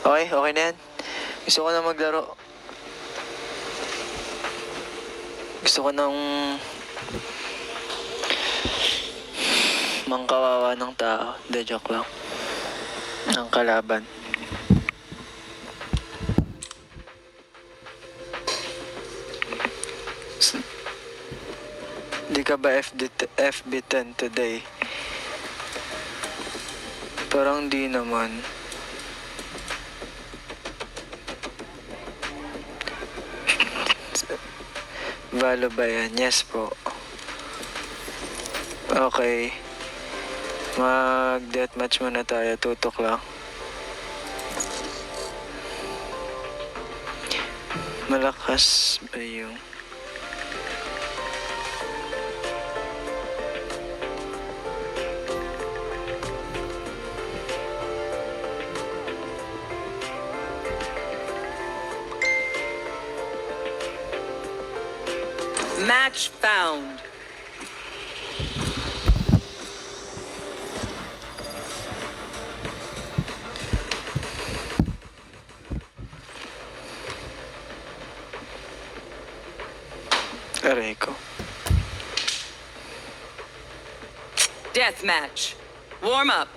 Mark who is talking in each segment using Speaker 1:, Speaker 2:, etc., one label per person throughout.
Speaker 1: Okay, okay na yan. Gusto ko na maglaro. Gusto ko nang mangkawawa ng tao. De, joke lang. Ng kalaban. Di ka ba FB10 today? Parang di naman. Valo ba yan? Yes po. Okay. Mag-deathmatch muna tayo. Tutok lang. Malakas ba yung...
Speaker 2: Match found.
Speaker 1: Aray ko.
Speaker 2: Death match. Warm up.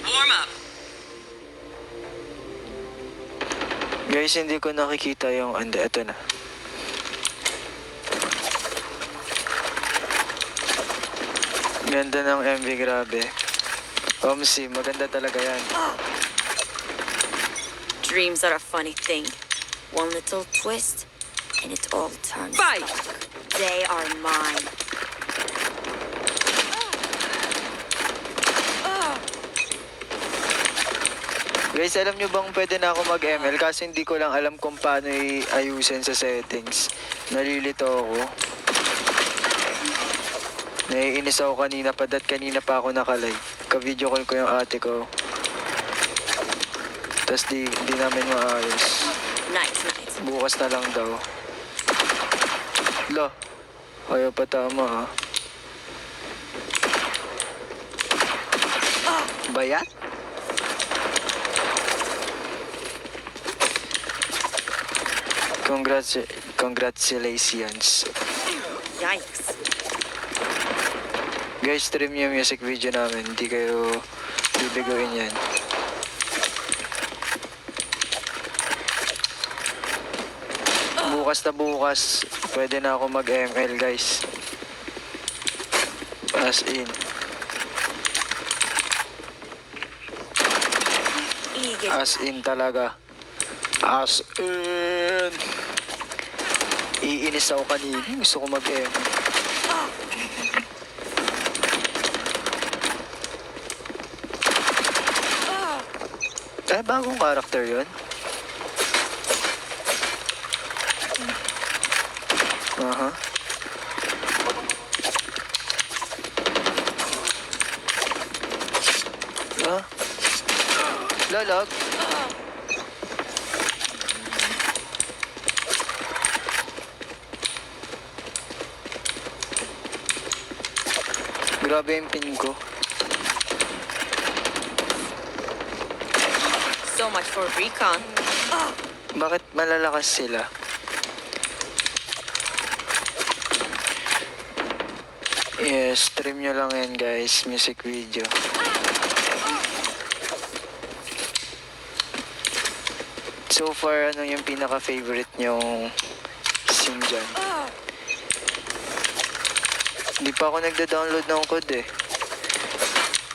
Speaker 2: Warm up.
Speaker 1: Guys, hindi ko nakikita yung... Ando, eto na. Ganda ng MV, grabe. Omsi, maganda talaga yan.
Speaker 3: Dreams are a funny thing. One little twist, and it all turns
Speaker 2: Fight!
Speaker 3: dark. They are mine.
Speaker 1: Guys, alam nyo bang pwede na ako mag-ML? Kasi hindi ko lang alam kung paano i-ayusin sa settings. Nalilito ako. Naiinis ako kanina pa, kanina pa ako naka-live. Ka-video call ko yung ate ko. Tapos di namin maayos.
Speaker 3: Nice, nice.
Speaker 1: Bukas na lang daw. Lo, ayaw pa tama ha. Bayat? Congratulations.
Speaker 3: Yikes.
Speaker 1: Guys, stream yung music video namin. Hindi kayo bibiguin yan. Bukas na bukas, pwede na ako mag-ML, guys. As in. As in talaga. As in. Iinis ako kanina. Gusto ko mag-ML. Bagong character yun? Aha. Ah? Lalag? Grabe yung pin ko.
Speaker 3: So much for recon.
Speaker 1: Bakit malalakas sila? Yes, stream nyo lang yan guys, music video. So far, ano yung pinaka-favorite nyong scene dyan? Hindi pa ako nagda-download ng code eh.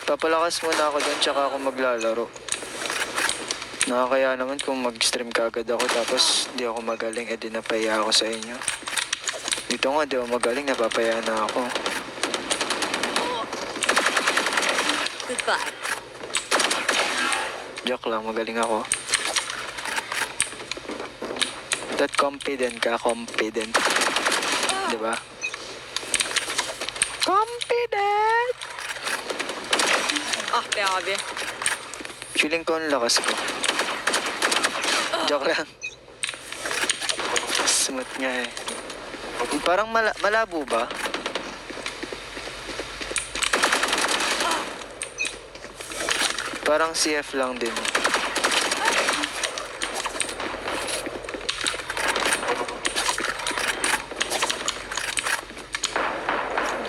Speaker 1: Papalakas muna ako doon tsaka ako maglalaro. Nakakaya naman kung mag-stream kagad ako tapos di ako magaling, edi napaya ako sa inyo. Dito nga di ako magaling, napapaya na ako.
Speaker 3: Goodbye.
Speaker 1: Joke lang, magaling ako. That confident ka, confident. Diba? Confident!
Speaker 3: Ah be abi.
Speaker 1: Feeling ko ang lakas ko. Joke lang. Smooth nga eh. Parang malabo ba? Parang CF lang din.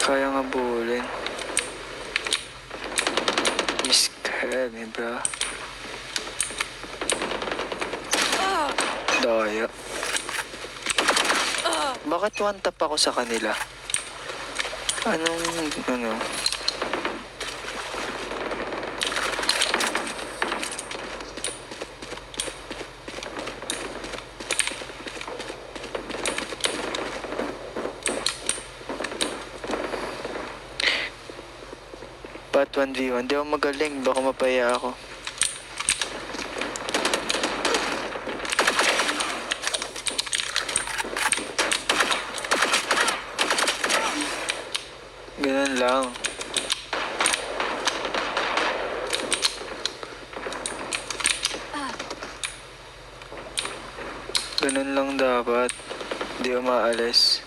Speaker 1: Kaya nga bulin. Miss me, bro. Daya. Bakit one tap ako sa kanila? Ano? Pat 1v1. Di ako magaling. Baka mapaya ako. Ganun lang. Ganun lang dapat. Di umaalis.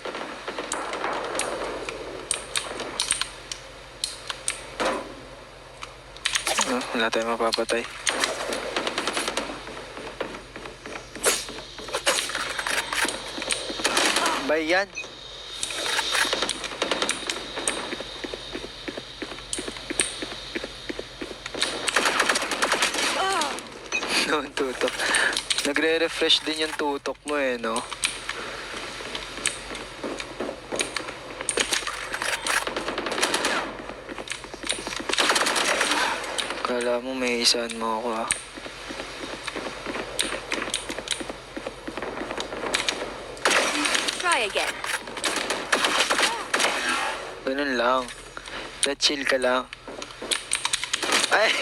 Speaker 1: Wala tayong mapapatay. Bayan. No, tutok. Nagre-refresh din yung tutok mo eh, no? Kala mo may isaan mo ako ah.
Speaker 3: Try again.
Speaker 1: Ganun lang. Chill ka lang. Ay!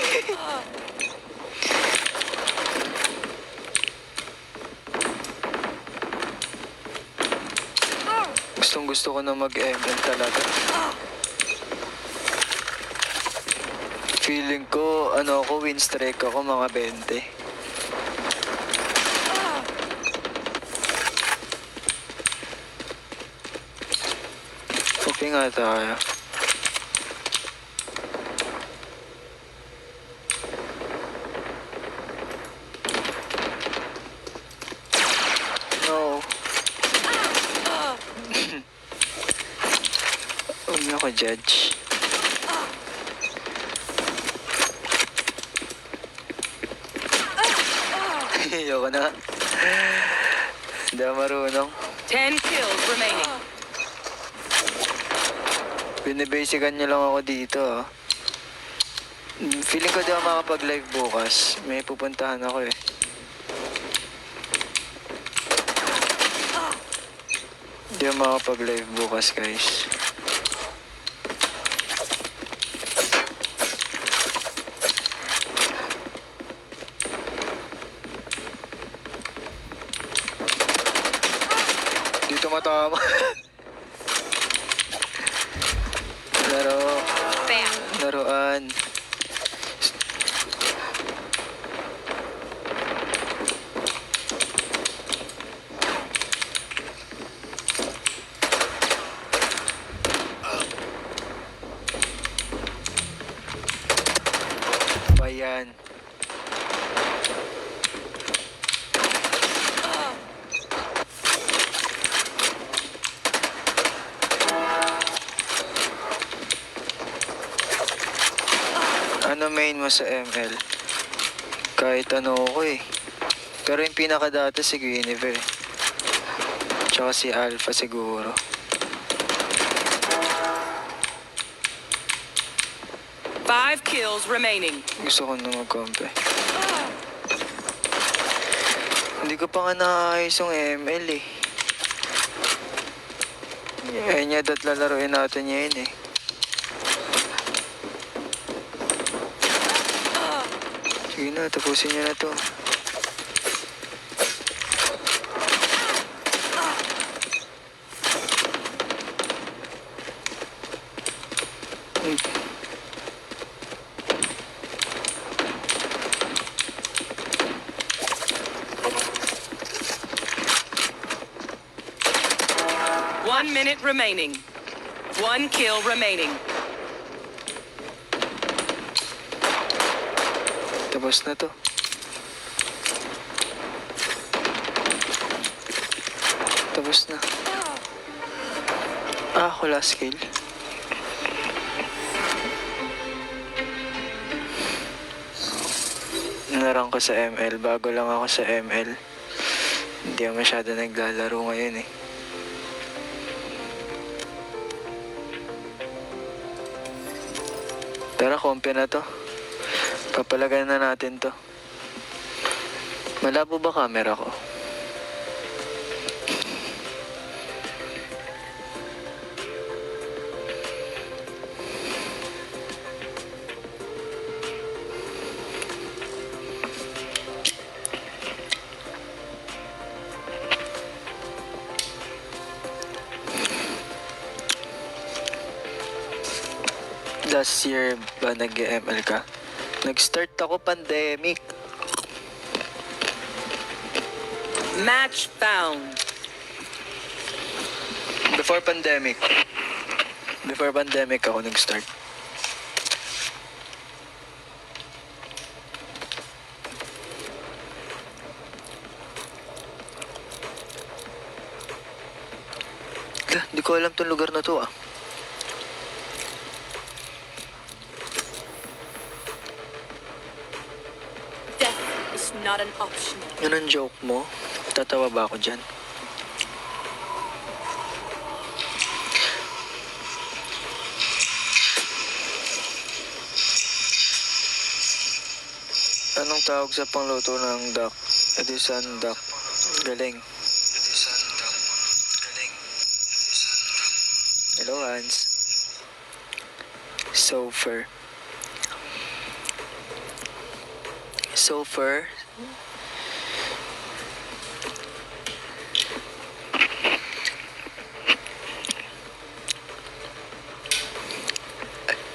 Speaker 1: Gustong gusto ko na mag-ML talaga. Feeling ko, win streak ako mga 20. Copy nga tayo. No. Huwag niyo ako judge. Ayoko na. Hindi ako marunong.
Speaker 2: 10 kills remaining.
Speaker 1: Binibasican niyo lang ako dito ah. Feeling ko di ako makapag-live bukas. May pupuntahan ako eh. Di ako makapag-live bukas guys. Dito matama.
Speaker 3: Bam.
Speaker 1: Laruan. Bayan. Ano main mo sa ML? Kahit ano ako eh. Pero yung pinakadata si Guinevere. Tsaka si Alpha siguro.
Speaker 2: Five kills remaining.
Speaker 1: Gusto ko na mag-compe. Hindi ko pa nga naayos yung ML eh. Ayun niya dat lalaroin natin yun eh. Sige na, tapusin niyo na to.
Speaker 2: One minute remaining. One kill remaining.
Speaker 1: Tapos na to. Tapos na. Wala skill. Narang ko sa ML. Bago lang ako sa ML. Hindi ako masyado naglalaro ngayon eh. Tara, kompi na to. Papalagay na natin to. Malabo ba camera ko? Last year ba nag-ML ka? Nag-start ako pandemic.
Speaker 2: Match found.
Speaker 1: Before pandemic. Before pandemic ako nag-start. Di ko alam tong lugar na to ah.
Speaker 3: Death is not an option.
Speaker 1: Yan ang joke mo? Tatawa ba ako dyan? Anong tawag sa pangluto ng duck? Edison duck. Galing. Hello, Hans. Sulfur. Sulfur.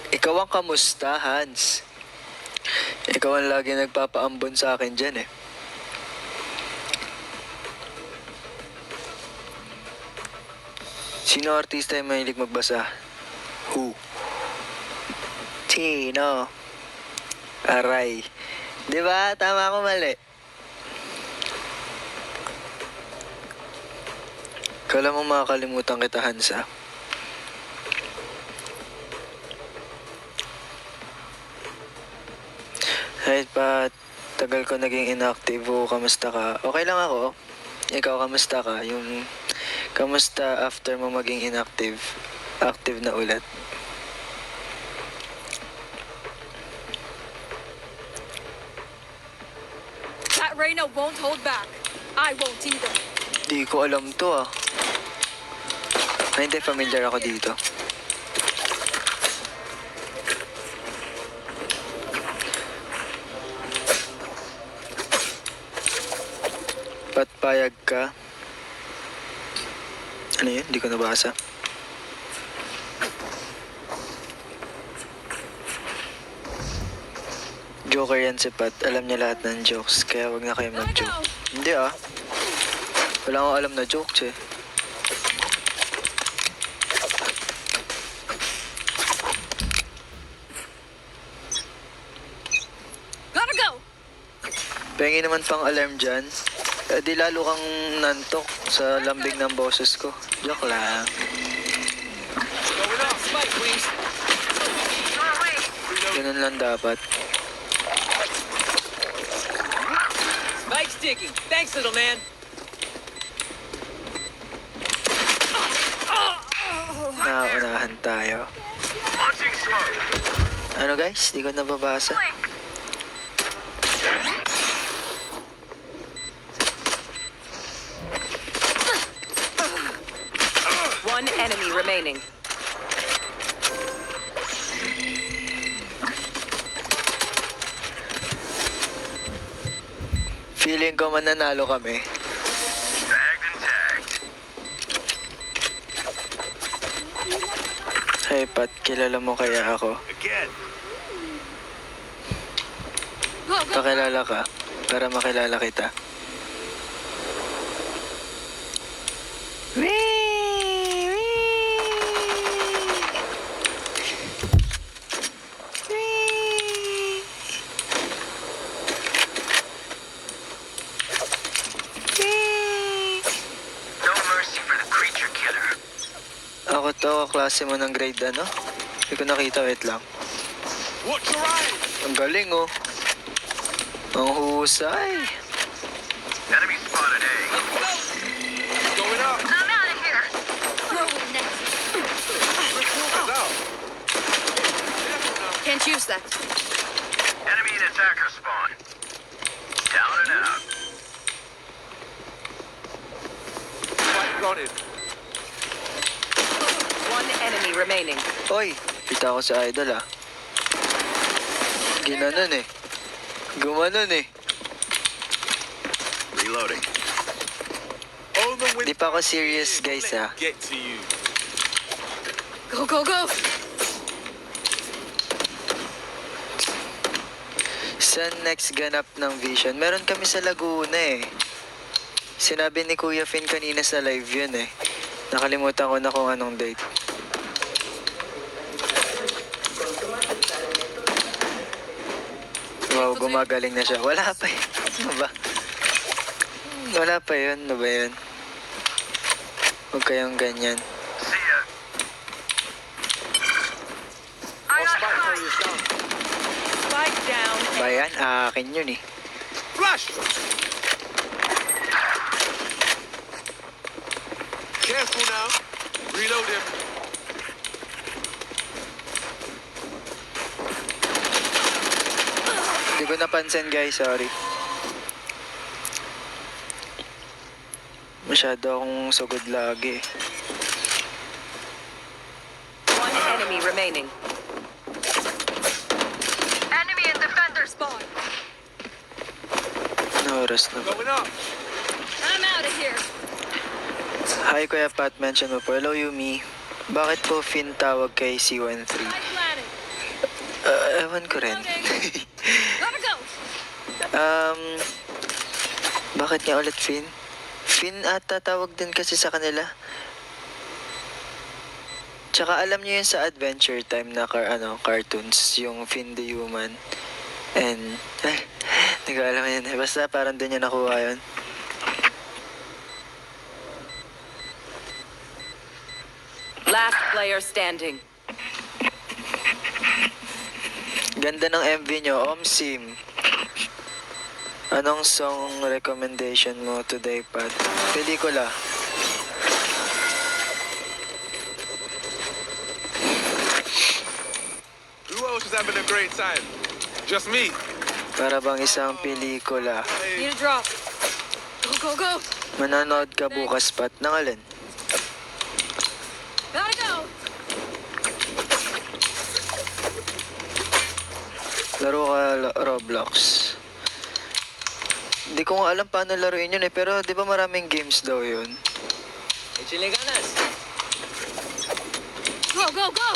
Speaker 1: Ikaw ang kamusta, Hans? Ikaw ang lagi nagpapaambon sa akin dyan eh. Sino artista yung mahilig magbasa? Who? Sino? Aray. Di ba? Tama ako mali. Kala mo makakalimutan kita, Hansa. Kahit pa tagal ko naging inactive, kamusta ka? Okay lang ako. Ikaw, kamusta ka? Yung kamusta after mo maging inactive? Active na ulit.
Speaker 3: That Reyna won't hold back. I won't either.
Speaker 1: Di ko alam to ah. Ay, hindi familiar ako dito. Patpayag ka. Ano yun? Di ko nabasa. Joker yan si Pat. Alam niya lahat ng jokes. Kaya wag na kayo mag-joke. Hindi ah. Wala akong alam na jokes eh.
Speaker 3: Gotta go!
Speaker 1: Pengi naman pang alarm dyan. Di lalo kang nantok sa lambing ng boses ko. Joke lang. Ganun lang dapat.
Speaker 4: Spike's ticking. Thanks, little man.
Speaker 1: Nauunahan tayo. Ano guys? Di ko nababasa.
Speaker 2: One enemy remaining.
Speaker 1: Feeling ko mananalo kami. Hey Pat, kilala mo kaya ako? Pakilala ka para makilala kita. klase mo ng grade ano? Hindi ko nakita, wait lang.
Speaker 5: Watch your eyes!
Speaker 1: Ang galing oh. Ang husay.
Speaker 5: Enemy spotted A. Going up.
Speaker 3: I'm out of here.
Speaker 5: It's out.
Speaker 3: Can't use that.
Speaker 5: Enemy and attacker spawn. Down and out. Fight got it.
Speaker 2: One enemy remaining.
Speaker 1: Oy, kita ko sa idol ah. Ginanon eh. Gumanon eh.
Speaker 5: Reloading. Omen with
Speaker 1: Di pa ako serious guys ah.
Speaker 5: get to you.
Speaker 3: Go, go, go.
Speaker 1: Sa next ganap ng Vision, meron kami sa Laguna eh. Sinabi ni Kuya Finn kanina sa live yun eh. Nakalimutan ko na kung anong date. Wow, gumagaling na siya. Wala pa eh. Ano ba? Wala pa yun. Ano ba yun? Huwag kayong ganyan.
Speaker 5: See ya.
Speaker 2: Spike down.
Speaker 1: Ba yan? Akin yun eh.
Speaker 5: Flash! Careful now. Reload him.
Speaker 1: Hindi ko napansin guys, sorry. Masyado akong sugod lagi.
Speaker 2: One enemy remaining.
Speaker 3: Enemy and defender spawn.
Speaker 1: Ano oras na ba?
Speaker 5: Going up.
Speaker 3: I'm out of here.
Speaker 1: Hi Kuya Pat, mention mo po. Hello Yumi. Bakit po Finn tawag kay C13?
Speaker 3: Planted.
Speaker 1: Ewan ko rin.
Speaker 3: Gotta go.
Speaker 1: Bakit niya ulit Finn? Finn ata tawag din kasi sa kanila. Tsaka alam niyo yun sa Adventure Time na cartoons, yung Finn the Human. And, hindi ko alam yun. Basta parang doon niya nakuha yun.
Speaker 2: Last player standing.
Speaker 1: Ganda ng MV nyo, Omsim. Anong song recommendation mo today, Pat? Pelikula.
Speaker 5: Who else is having a great time? Just me.
Speaker 1: Para bang isang pelikula.
Speaker 3: Need a drop. Go, go, go.
Speaker 1: Manonood ka bukas, Pat. Nang alin?
Speaker 3: Gotta go.
Speaker 1: Laro ka Roblox. Hindi ko nga alam paano laruin yun eh. Pero di ba maraming games daw yun?
Speaker 4: Échale ganas.
Speaker 3: Go, go, go.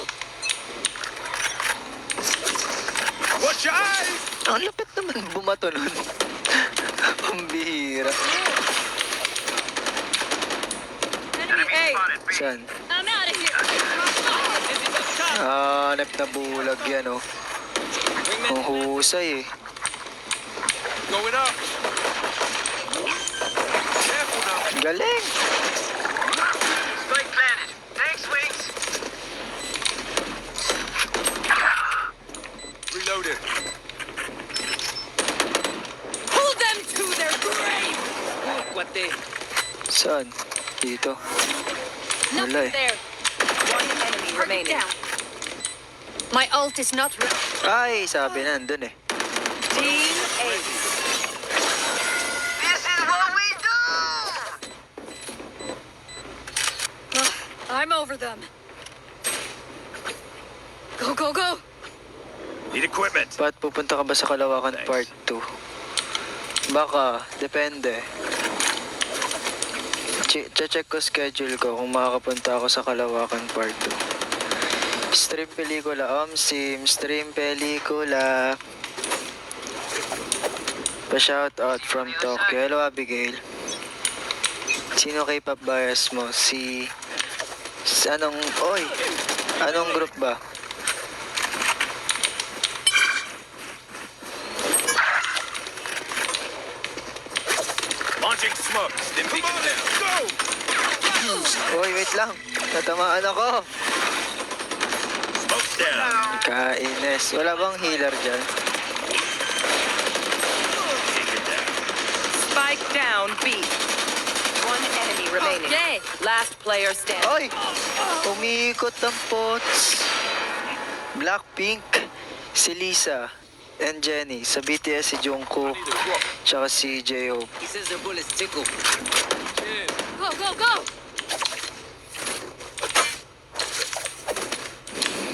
Speaker 5: Watch your eyes!
Speaker 1: Ang lapit naman bumato nun. Pambihira.
Speaker 3: Enemy A.
Speaker 5: Spotted B.
Speaker 1: Saan?
Speaker 3: I'm out of here.
Speaker 1: Hanap na bulag yan oh. Ang husay eh.
Speaker 5: Going up. Careful now.
Speaker 1: Galing!
Speaker 5: Spike planted. Thanks, wings. Reloaded.
Speaker 3: Pull them to their grave.
Speaker 4: Cuate.
Speaker 1: Saan? Dito. Wala
Speaker 3: Nothing
Speaker 1: eh.
Speaker 3: there.
Speaker 2: One enemy
Speaker 3: Mark it
Speaker 2: remaining.
Speaker 3: down. My ult is not ready.
Speaker 1: Ay, sabi na, nandun eh.
Speaker 2: Team A.
Speaker 5: This is what we do!
Speaker 3: I'm over them. Go, go, go.
Speaker 5: Need equipment.
Speaker 1: Pat, pupunta ka ba sa Kalawakan Part 2? Baka, depende. Check ko schedule ko kung makakapunta ako sa Kalawakan Part 2. Stream pelikula, Omsim, stream pelikula. Pa-shout out from Tokyo. Hello, Abigail. Sino K-pop bias mo? Anong, oy, anong group ba?
Speaker 5: Launching smoke. Come on, let's go!
Speaker 1: Oy, wait lang. Natamaan ako.
Speaker 5: Down.
Speaker 1: Kainis. Wala bang healer dyan?
Speaker 2: Spike down B. One enemy remaining.
Speaker 3: Okay.
Speaker 2: Last player standing.
Speaker 1: Ay! Umiikot ang pots. Blackpink, si Lisa, and Jenny. Sa BTS si Jungkook, tsaka si J-Hope.
Speaker 4: He says their bullets tickle.
Speaker 3: Go, go, go!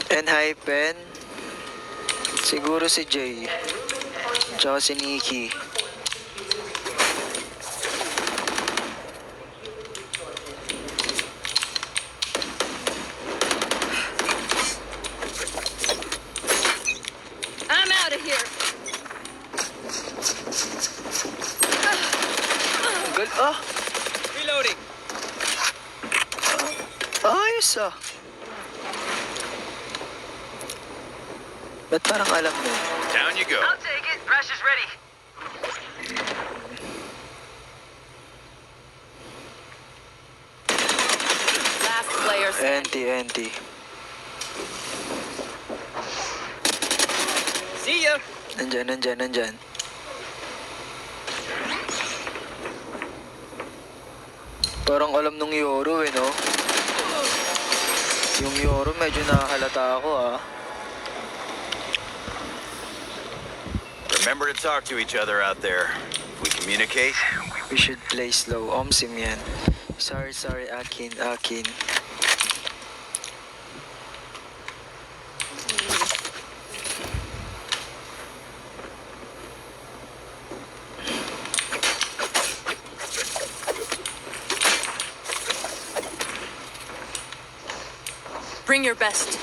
Speaker 1: And Hypen, siguro si Jay, tsaka si Nikki.
Speaker 3: I'm out of here.
Speaker 4: Reloading.
Speaker 1: Ayos ah. Ba't parang alam mo?
Speaker 5: Down you go.
Speaker 6: I'll take it. Rush is ready.
Speaker 2: Last player standing.
Speaker 1: NT.
Speaker 4: See ya.
Speaker 1: Nandyan. Parang alam nung Yoro eh, no? Yung Yoro medyo nakahalata ako ah.
Speaker 5: Remember to talk to each other out there. If we communicate,
Speaker 1: We should play slow. Omsim yan. Sorry, Akin.
Speaker 3: Bring your best.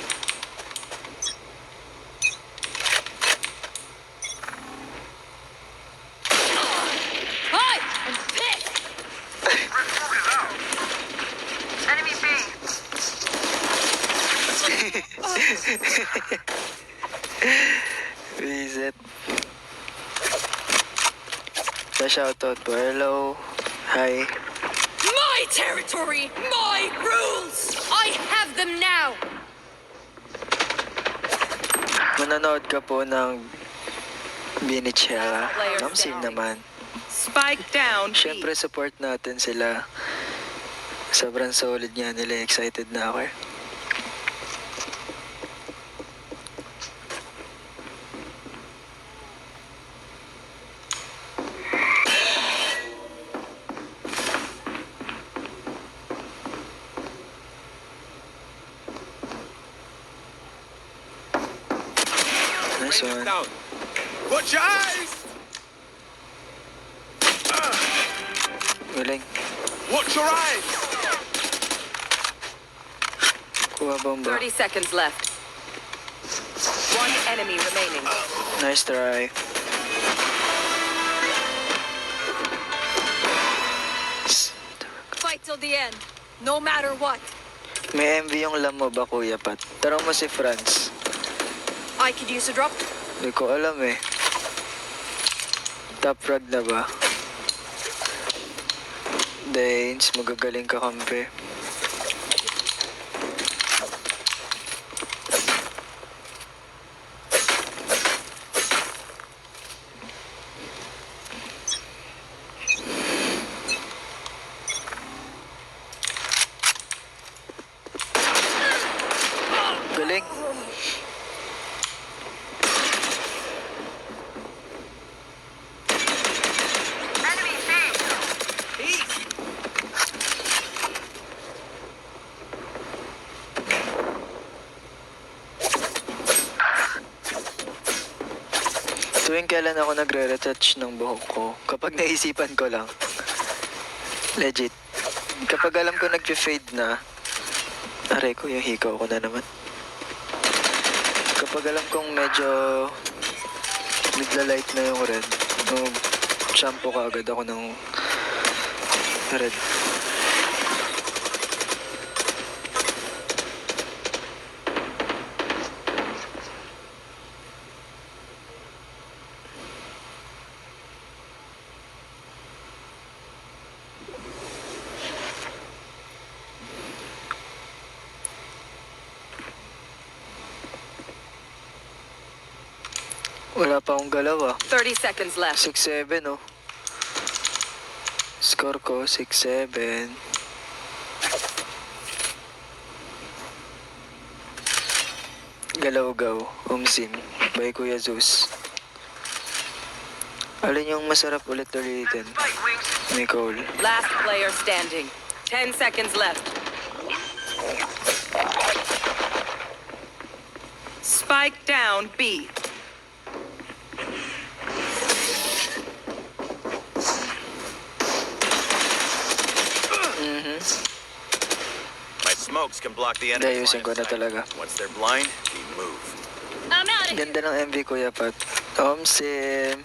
Speaker 3: Hi! I'm pissed!
Speaker 6: Enemy B.
Speaker 1: Visit. Shoutout po. Hello. Hi.
Speaker 3: My territory! My rules! I have them now!
Speaker 1: Manonood ka po ng Binichera. Omsim naman.
Speaker 2: Spike down B.
Speaker 1: Siyempre support natin sila. Sobrang solid nga nila. Excited na ako. Nice one.
Speaker 4: Down.
Speaker 5: watch your eyes.
Speaker 1: Galing.
Speaker 5: Watch your eyes.
Speaker 1: Kuha bomba.
Speaker 2: 30 seconds left. One enemy remaining.
Speaker 1: Nice try.
Speaker 3: Fight till the end, no matter what.
Speaker 1: May MV yung lam mo ba, Kuya Pat? Tarong mo si Franz.
Speaker 3: I could use a drop.
Speaker 1: Hindi ko alam eh. Top frag na ba? Danes, magagaling ka kampe. Galing.
Speaker 6: Enemy B.
Speaker 1: Tuwing kailan ako nagre-retouch ng buhok ko, kapag naisipan ko lang. Legit. Kapag alam ko nag-fade na, aray ko yung hikaw ko na naman. Kapag alam kong medyo nagla-light na yung red, shampoo ka agad ako ng red. Wala pa akong galaw ah.
Speaker 2: 30 seconds left.
Speaker 1: 6-7 oh. Score ko 6-7. Galaw-gaw, Umsim, by Kuya Zeus. Alin yung masarap ulit-ulitin?
Speaker 6: Spike wings.
Speaker 1: Nicole.
Speaker 2: Last player standing. 10 seconds left. Spike down B.
Speaker 5: My smokes can block the enemy's
Speaker 1: Dayusin
Speaker 5: line
Speaker 1: ko
Speaker 5: of
Speaker 1: na
Speaker 5: sight.
Speaker 1: talaga.
Speaker 5: Once they're blind, we move.
Speaker 3: I'm out of
Speaker 1: Ganda ng MV Kuya Pat. Omsim.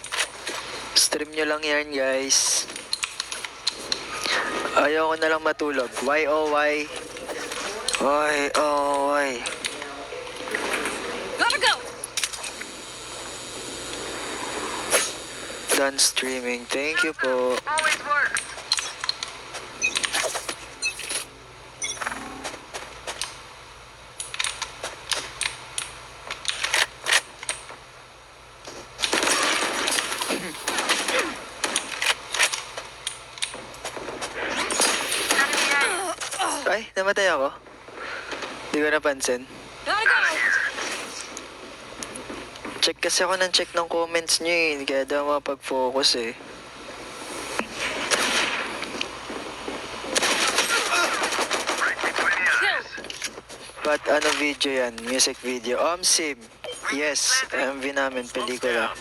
Speaker 1: Stream nyo lang yan guys. Ayaw ko na lang matulog. Y-O-Y. Y-O-Y.
Speaker 3: Gotta go!
Speaker 1: Done streaming. Thank you po.
Speaker 6: Always works.
Speaker 1: Ay, namatay ako. Di ko napansin.
Speaker 3: Gotta go!
Speaker 1: Check kasi ako ng check ng comments nyo eh. Kaya daw mapag-focus eh. But ano video yan? Music video. Omsim. Yes, MV namin, pelikula.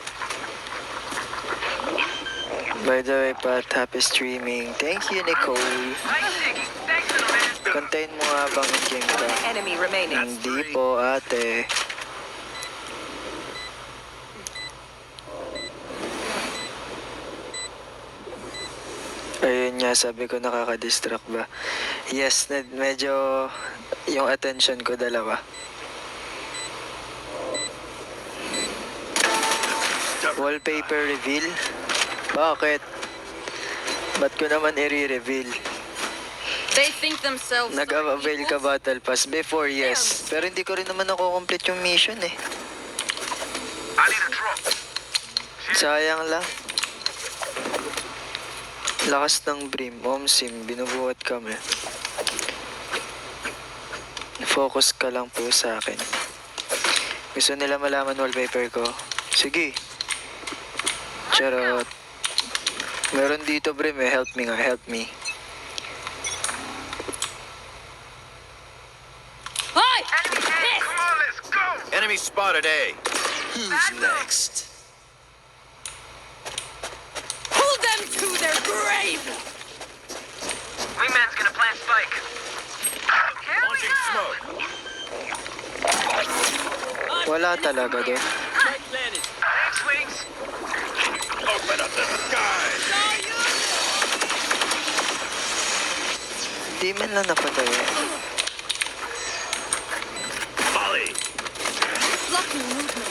Speaker 1: By the way, Pat, happy streaming. Thank you, Nicole.
Speaker 6: Spike sticking. Thanks, little man.
Speaker 1: Contain mo nga bang game ka?
Speaker 2: Enemy remaining.
Speaker 1: Hindi po, ate. Ayun nga, sabi ko nakaka-distract ba? Yes, medyo yung attention ko dalawa. Wallpaper reveal? Bakit? Ba't ko naman i-reveal?
Speaker 3: They think themselves
Speaker 1: Nag-avail ka Battle Pass? Before, yes. Pero hindi ko rin naman ako-complete yung mission eh.
Speaker 5: I need a drop.
Speaker 1: Sayang lang. Lakas ng Brim, Omsim, binubuhat kami. Focus ka lang po sa akin. Gusto nila malaman wallpaper ko? Sige. Charot. Meron dito Brim eh, help me nga, help me.
Speaker 3: Hi!
Speaker 5: Come on, let's go. Enemy spotted A. Who's next?
Speaker 3: Pull them to their grave!
Speaker 6: Wingman's gonna plant spike. Here we
Speaker 5: Launching
Speaker 6: go.
Speaker 5: smoke.
Speaker 1: Wala talaga doon.
Speaker 4: Right landed.
Speaker 6: Thanks, wings.
Speaker 5: Open up the sky.
Speaker 1: Di man lang napatay.
Speaker 5: Molly.
Speaker 3: Blocking movement.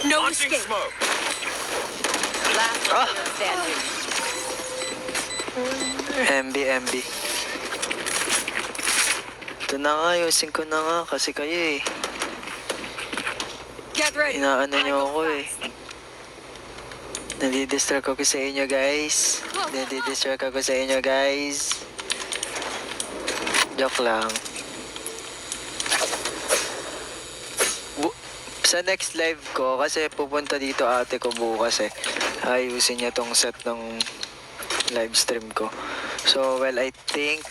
Speaker 3: No
Speaker 5: Launching
Speaker 3: escape.
Speaker 5: smoke.
Speaker 2: Last player standing.
Speaker 1: MB. Ito na nga, ayusin ko na nga kasi kayo eh.
Speaker 3: Get ready.
Speaker 1: Inaano nyo ako eh. Nadidistract ako sa inyo guys. Nadidistract ako sa inyo guys. Joke lang. Sa next live ko, kasi pupunta dito ate ko bukas eh. Ayusin niya tong set ng live stream ko. So, well, I think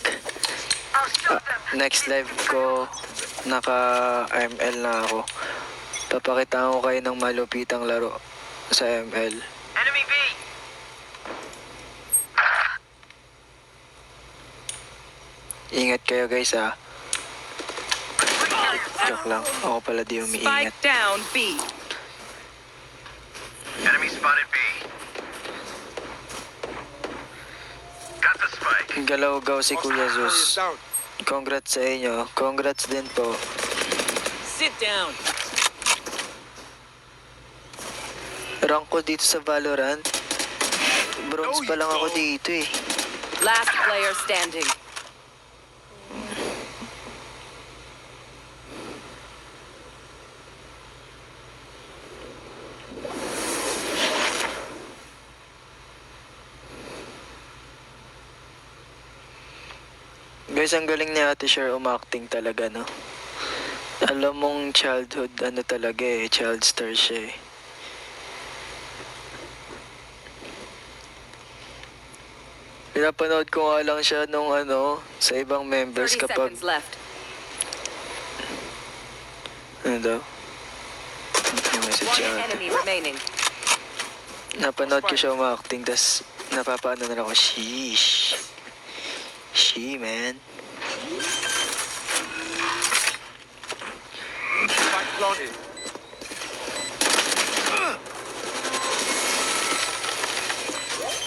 Speaker 6: I'll shoot them.
Speaker 1: next live ko, naka-ML na ako. Papakitaan ko kayo ng malupitang laro sa ML.
Speaker 6: Enemy B.
Speaker 1: Ingat kayo guys ha. Joke lang. Ako pala di umiingat.
Speaker 2: Spike down B.
Speaker 5: Enemy spotted B. Got the spike.
Speaker 1: Galaw-gaw si Kuya Zeus. Congrats sa inyo. Congrats din po.
Speaker 4: Sit down.
Speaker 1: Rank ko dito sa Valorant. Bronze pa lang ako dito eh.
Speaker 2: Last player standing.
Speaker 1: Guys, ang galing ni Ate Cher umacting talaga, no? Alam mong childhood, ano talaga eh, child star siya eh. Pinapanood ko nga lang siya nung ano, sa ibang members
Speaker 2: 30
Speaker 1: kapag,
Speaker 2: seconds left.
Speaker 1: ano daw? May message
Speaker 2: One
Speaker 1: siya.
Speaker 2: enemy remaining.
Speaker 1: Napanood ko siya umacting, tas napapaano na lang ako, sheesh. She, man.
Speaker 5: Spike planted.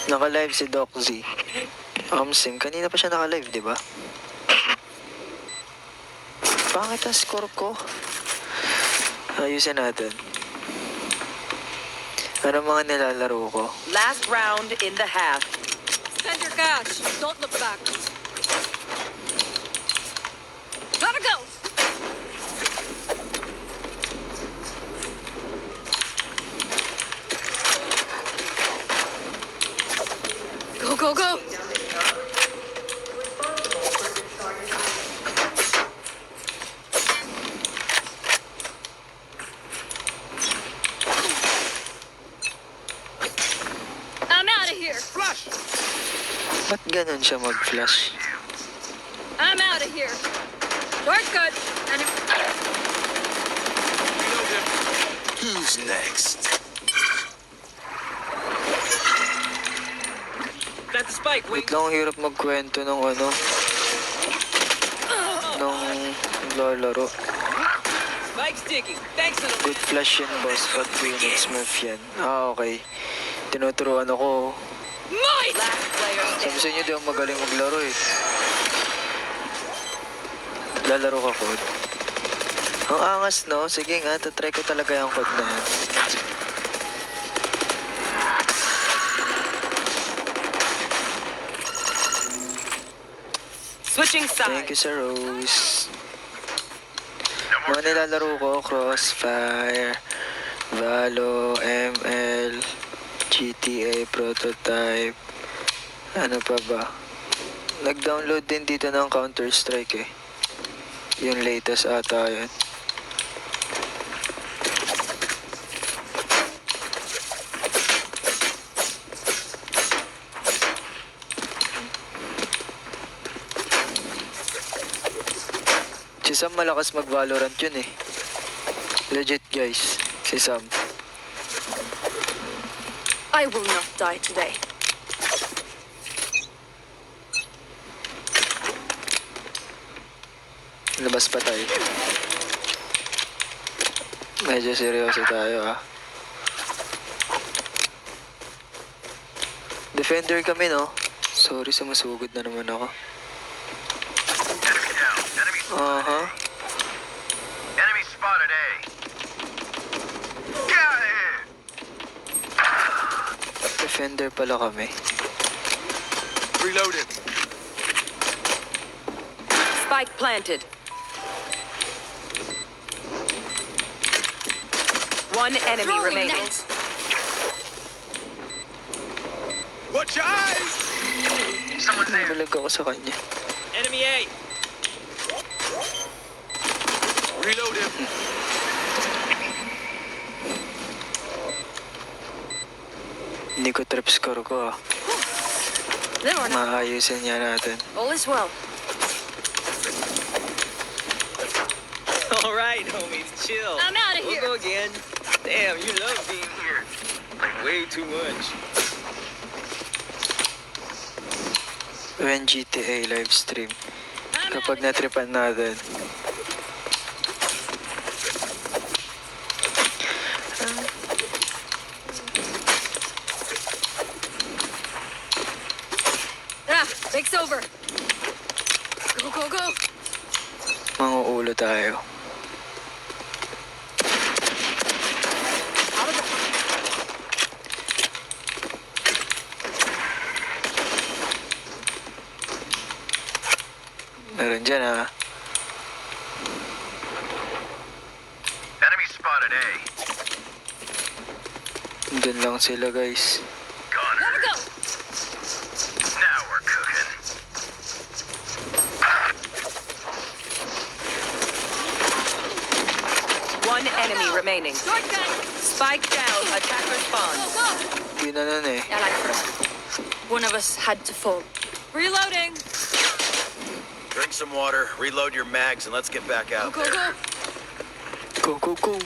Speaker 1: Naka-live si Doc Z. Sim, kanina pa siya naka-live, di ba? Pangit ang score ko. Ayusin natin. Ano mga nilalaro ko?
Speaker 2: Last round in the half.
Speaker 3: Spend your cash. Don't look back. Gotta go. Go, go, go. I'm out of here.
Speaker 5: Flush.
Speaker 1: Ba't ganun siya mag-flash?
Speaker 3: I'm out of here. Shortcut. And
Speaker 5: Reload him. Who's next?
Speaker 4: Plant the spike,
Speaker 1: Wait
Speaker 4: Wings.
Speaker 1: lang, ang hirap magkwento ng ano, nung naglalaro.
Speaker 4: Spike's ticking. Thanks, little
Speaker 1: Good
Speaker 4: man.
Speaker 1: flash yun, boss. Pag Phoenix Smurf yan. Ah, okay. Tinuturuan ako.
Speaker 2: Last player
Speaker 1: Sabi
Speaker 2: standing.
Speaker 1: sa inyo, di ako magaling maglaro eh. Lalaro ka, Code. Ang angas, no? Sige nga, tatry ko talaga yung code na yan.
Speaker 2: Switching
Speaker 1: Thank you,
Speaker 2: sides.
Speaker 1: Sir Rose. Mga nilalaro ko, Crossfire, Valo, ML, GTA, Prototype, ano pa ba? Nag-download din dito ng Counter-Strike eh. Yung latest ata yun. Si Sam malakas mag-Valorant yun eh. Legit guys, si Sam.
Speaker 3: I will not die today.
Speaker 1: Labas pa tayo. Medyo seryoso tayo ah. Defender kami no? Sorry, sumusugod na naman ako.
Speaker 5: Enemy down. Enemy
Speaker 1: Aha.
Speaker 5: Enemy spotted A. Got it.
Speaker 1: Defender pala kami.
Speaker 5: Reloaded.
Speaker 2: Spike planted. One enemy
Speaker 3: Throwing
Speaker 2: remaining.
Speaker 3: net.
Speaker 5: Watch your eyes. Someone's there.
Speaker 1: Nabalag ako sa kanya.
Speaker 4: Enemy A.
Speaker 5: Reload him.
Speaker 1: Hindi ko trip score ko ah.
Speaker 3: There are no.
Speaker 1: Maayusin niya natin.
Speaker 3: All is well.
Speaker 4: All right, homies, chill.
Speaker 3: I'm outta
Speaker 4: We'll
Speaker 3: here.
Speaker 4: go again. Damn, you love being here. Like, way too much.
Speaker 1: When GTA live stream.
Speaker 3: I'm
Speaker 1: Kapag
Speaker 3: outta here.
Speaker 1: natripan natin.
Speaker 3: Ah, break's over. Go, go, go.
Speaker 1: Manguulo tayo.
Speaker 3: Out of the...
Speaker 1: Meron dyan ah.
Speaker 5: Enemy spotted A.
Speaker 1: Doon lang sila guys.
Speaker 5: Gone.
Speaker 3: Gotta go.
Speaker 5: Now we're cooking.
Speaker 2: One enemy remaining. Spike down. Attacker spawn.
Speaker 1: Di na nun eh.
Speaker 3: I like her. One of us had to fall. Reloading.
Speaker 5: Drink some water, reload your mags, and let's get back out there.
Speaker 1: Go, go, go.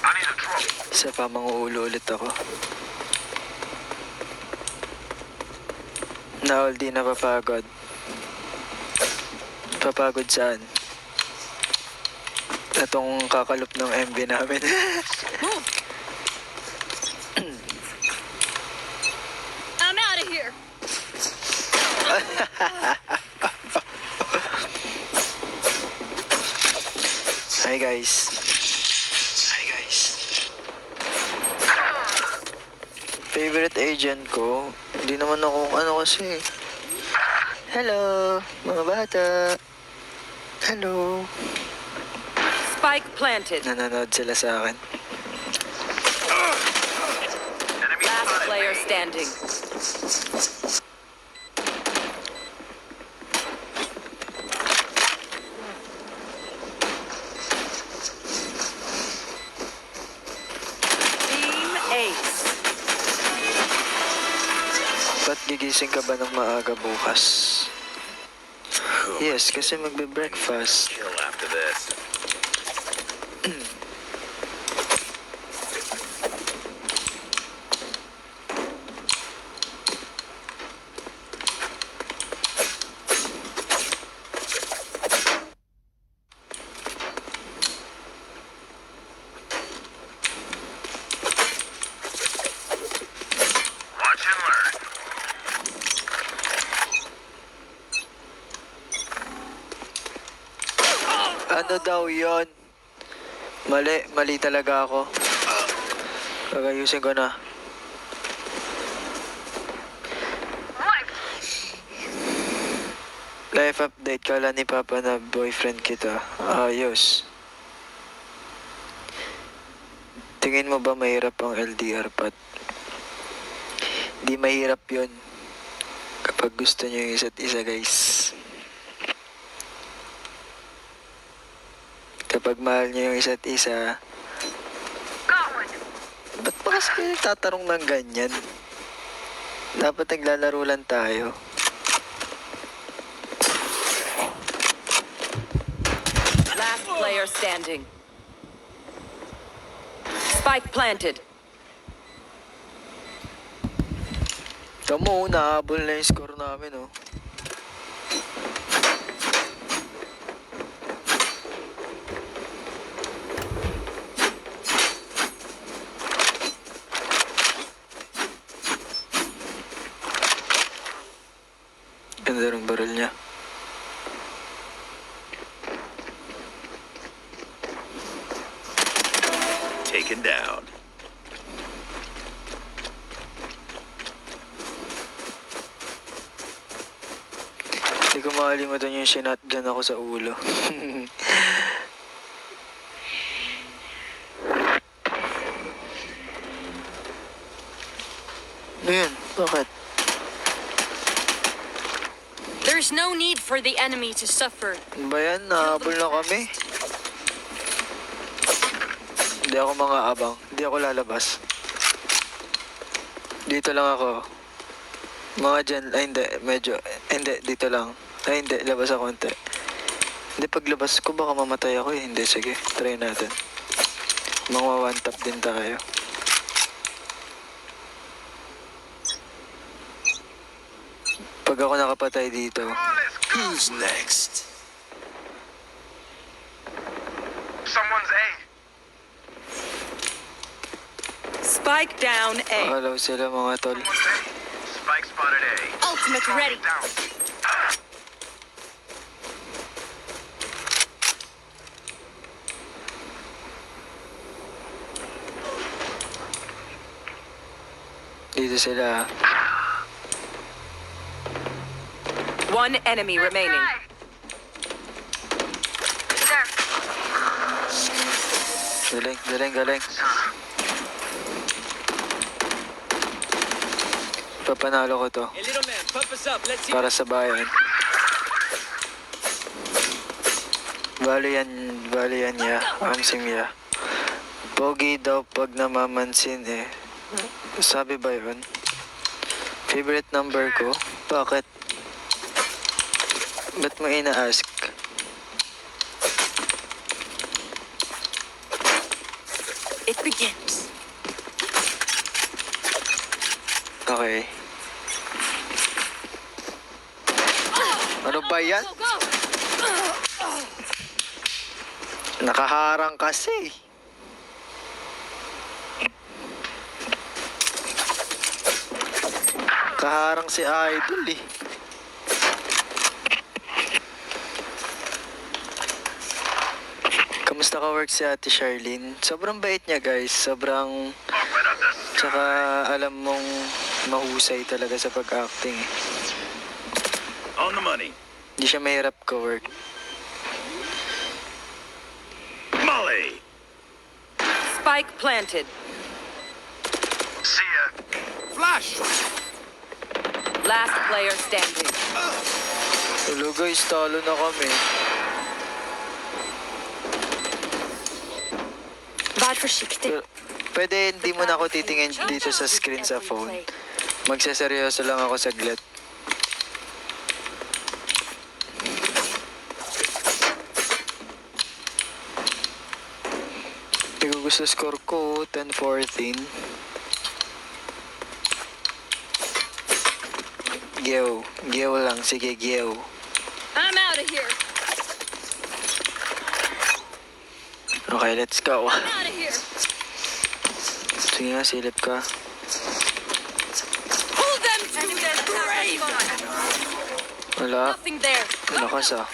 Speaker 5: I need a drop.
Speaker 1: Isa pa, manguulo ulit ako. Naol, di na papagod. Papagod saan? Itong kakalop ng MB namin.
Speaker 3: I'm out of here.
Speaker 1: Hi guys. Hi guys. Favorite agent ko? Hindi naman ako ano kasi. Hello, mga bata. Hello.
Speaker 2: Spike planted.
Speaker 1: Nanonood sila sa akin.
Speaker 5: Enemy
Speaker 2: Last
Speaker 5: spotted.
Speaker 2: player standing. Team Ace.
Speaker 1: Ba't gigising ka ba ng maaga bukas? Yes, kasi magbe-breakfast.
Speaker 5: Kill after this. Watch and learn.
Speaker 1: Ano daw yon? Mali talaga ako. Pagayusin ko na. Life update, kala ni Papa na boyfriend kita. Ayos. Tingin mo ba mahirap ang LDR, Pat? Di mahirap yun. Kapag gusto nyo yung isa't isa, guys. Kapag mahal nyo yung isa't isa, ba't ba kasi kayo nagtatarong ng ganyan? Dapat naglalaro lang tayo.
Speaker 2: Last player standing. Spike planted.
Speaker 1: Tamo, nahabol na yung score namin, oh. Ganda rin baril niya.
Speaker 5: Taken down.
Speaker 1: Hindi ko makalimutan yung sinatgan ako sa ulo. Ano yun? Bakit?
Speaker 3: There's no need for the enemy to suffer.
Speaker 1: Ano ba yan? Nahabol na kami. Hindi ako mga abang. Hindi ako lalabas. Dito lang ako. Mga dyan, ay hindi, medyo, hindi, dito lang. Ay hindi, labas ako konti. Hindi, paglabas ko baka mamatay ako eh. Hindi, sige, try natin. Mga one tap din tayo. Pag ako nakapatay dito,
Speaker 5: Who's next? Someone's A.
Speaker 2: Spike down A.
Speaker 1: hello sila mga tol.
Speaker 5: Someone's A. Spike spotted A.
Speaker 3: Ultimate ready.
Speaker 5: Down.
Speaker 1: Dito sila.
Speaker 2: One enemy remaining.
Speaker 1: Galing, galing, galing. Papanalo ko to.
Speaker 4: Hey, little man, pump us up. Let's see.
Speaker 1: Para sa bayan. Bali yan ya. Amsim ya. Pogi daw pag namamansin eh. Sabi ba yun? Favorite number ko? Bakit? Ba't mo ina-ask?
Speaker 3: It begins.
Speaker 1: Okay. Ano ba yan? Nakaharang kasi. Kaharang si Idol eh. Kamusta ka work si Ate Charlene? Sobrang bait niya guys. Sobrang... Tsaka alam mong mahusay talaga sa pag-acting eh.
Speaker 5: On the money.
Speaker 1: Hindi siya mahirap ka-work.
Speaker 5: Molly.
Speaker 2: Spike planted.
Speaker 5: See ya. Flash.
Speaker 2: Last player standing.
Speaker 1: Hello guys, talo na kami.
Speaker 3: Bad for shikte.
Speaker 1: Pwede hindi mo na ako titingin dito sa screen sa phone. Magsaseryoso lang ako saglit. Hindi ko gusto score ko, 10-14. Geo lang, sige Geo.
Speaker 3: I'm out of here.
Speaker 1: Okay, let's go.
Speaker 3: Out of here.
Speaker 1: Sige nga, silip ka.
Speaker 3: Hold them to their grave.
Speaker 1: Wala,
Speaker 3: Nothing there.
Speaker 1: lakas ah.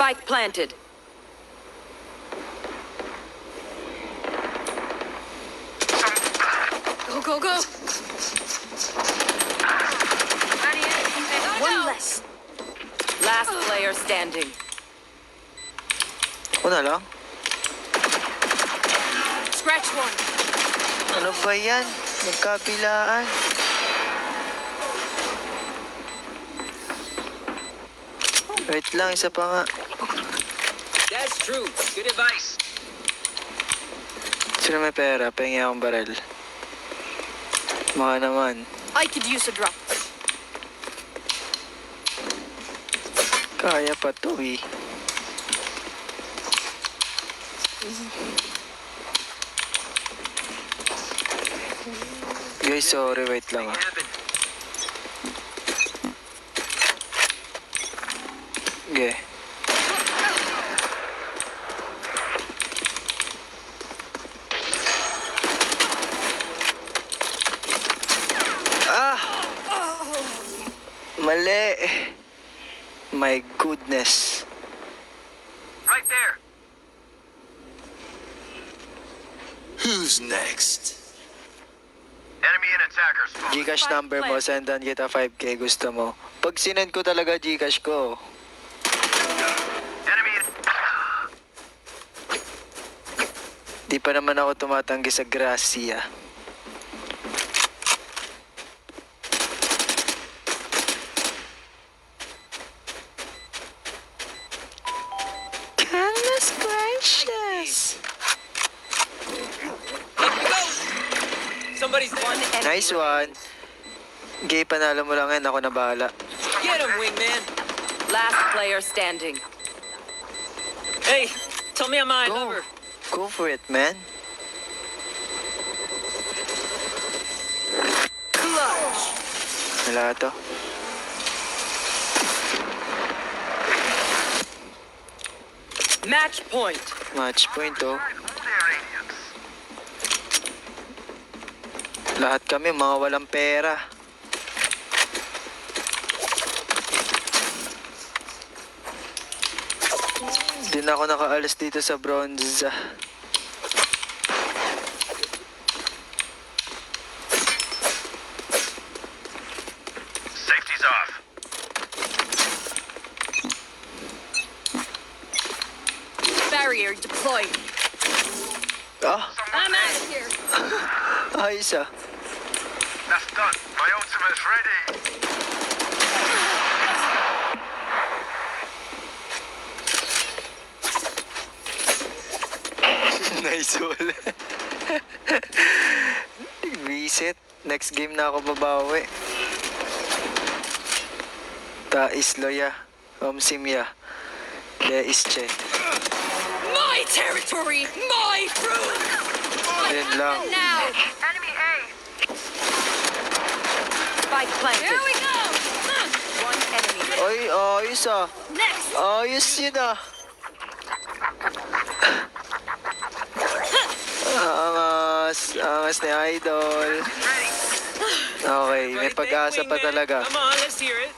Speaker 2: Spike planted.
Speaker 3: Go, go, go. One less.
Speaker 2: Last player standing.
Speaker 1: Una lang?
Speaker 3: Scratch one.
Speaker 1: Ano ba yan? Magkabilaan. Wait lang, isa pa nga.
Speaker 4: That's true. Good advice.
Speaker 1: Sino may pera? Pahingi akong barel. Mga naman.
Speaker 3: I could use a drop.
Speaker 1: Kaya pa to eh. Guys, sorry, wait lang ah.
Speaker 4: Happen.
Speaker 1: Okay. Ah! Mali. My goodness.
Speaker 5: Right there.
Speaker 7: Who's next?
Speaker 5: Enemy and attacker spawn.
Speaker 1: Gcash number mo, sendan kita 5K gusto mo. Pag sinend ko talaga Gcash ko.
Speaker 5: Enemy in...
Speaker 1: Di pa naman ako tumatanggi sa Gracia. Goodness gracious.
Speaker 4: Up you go. Somebody's
Speaker 2: One enemy.
Speaker 1: Nice one. Gay, panalo mo lang yan. Ako na bahala.
Speaker 4: Get him, wingman.
Speaker 2: Last player standing.
Speaker 4: Hey, tell me I'm my
Speaker 1: Go.
Speaker 4: number.
Speaker 1: Go for it, man. Wala to.
Speaker 2: Match point.
Speaker 1: Match point, oh.
Speaker 5: Hold their radiance.
Speaker 1: Lahat kami mga walang pera. Di na ako nakaalis dito sa bronze.
Speaker 5: Safety's off.
Speaker 3: barrier deployed.
Speaker 1: Ah,
Speaker 3: I'm out of here.
Speaker 1: ayos ah.
Speaker 5: That's done. My ultimate's ready.
Speaker 1: Nice wall. Reset. Next game na ako babawi. Ta Isloya. Simya. Le Ische.
Speaker 3: My territory, my room.
Speaker 1: Ayun lang.
Speaker 3: Now,
Speaker 6: Enemy A.
Speaker 2: Spike planted.
Speaker 3: here we go.
Speaker 2: One enemy.
Speaker 1: Ay, ayos ah.
Speaker 3: Next.
Speaker 1: Ayos yun ah. Angas ni Idol. Okay, may pag-asa pa talaga.
Speaker 4: Come on, let's hear it.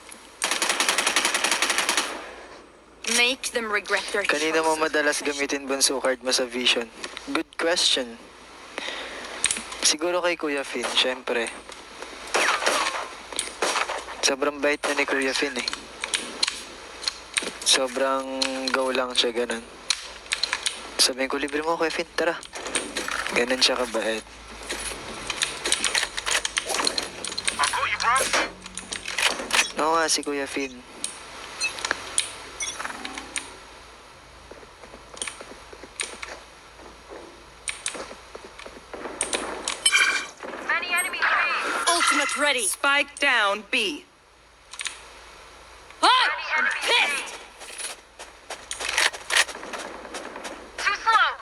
Speaker 3: Make them regret their
Speaker 1: Kanina mo
Speaker 3: choices.
Speaker 1: madalas gamitin bunso card mo sa Vision? Good question. Siguro kay Kuya Finn, syempre. Sobrang bait na ni Kuya Finn eh. Sobrang go lang siya, ganun. Sabihin ko, libre mo Kuya Finn, tara. Ganun siya kabait.
Speaker 5: I've got you, bro.
Speaker 1: Oo nga, si Kuya Finn.
Speaker 6: Many enemies B.
Speaker 3: Ultimate ready.
Speaker 2: Spike down B.
Speaker 3: Hot.
Speaker 6: Many
Speaker 3: I'm
Speaker 6: enemies
Speaker 3: pissed.
Speaker 6: B. Too slow.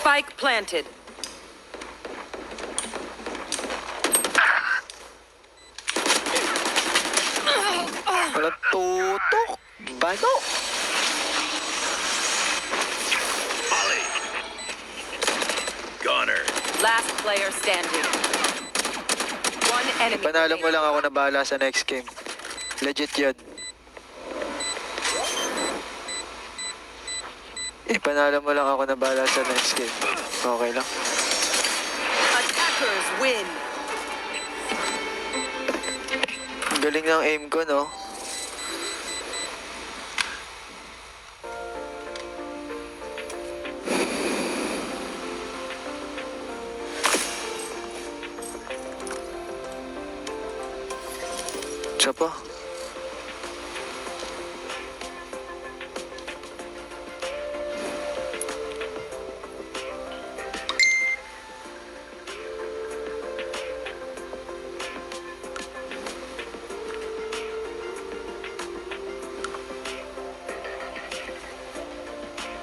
Speaker 2: Spike planted.
Speaker 1: Walang tutok. Bano?
Speaker 5: Molly. Gunner.
Speaker 2: Last player standing. One enemy.
Speaker 1: Panalo mo lang ako na bahala sa next game. Legit yun. Panalo mo lang ako na bahala sa next game. Okay lang.
Speaker 2: Attackers win.
Speaker 1: Galing ng aim ko, no? Isa pa.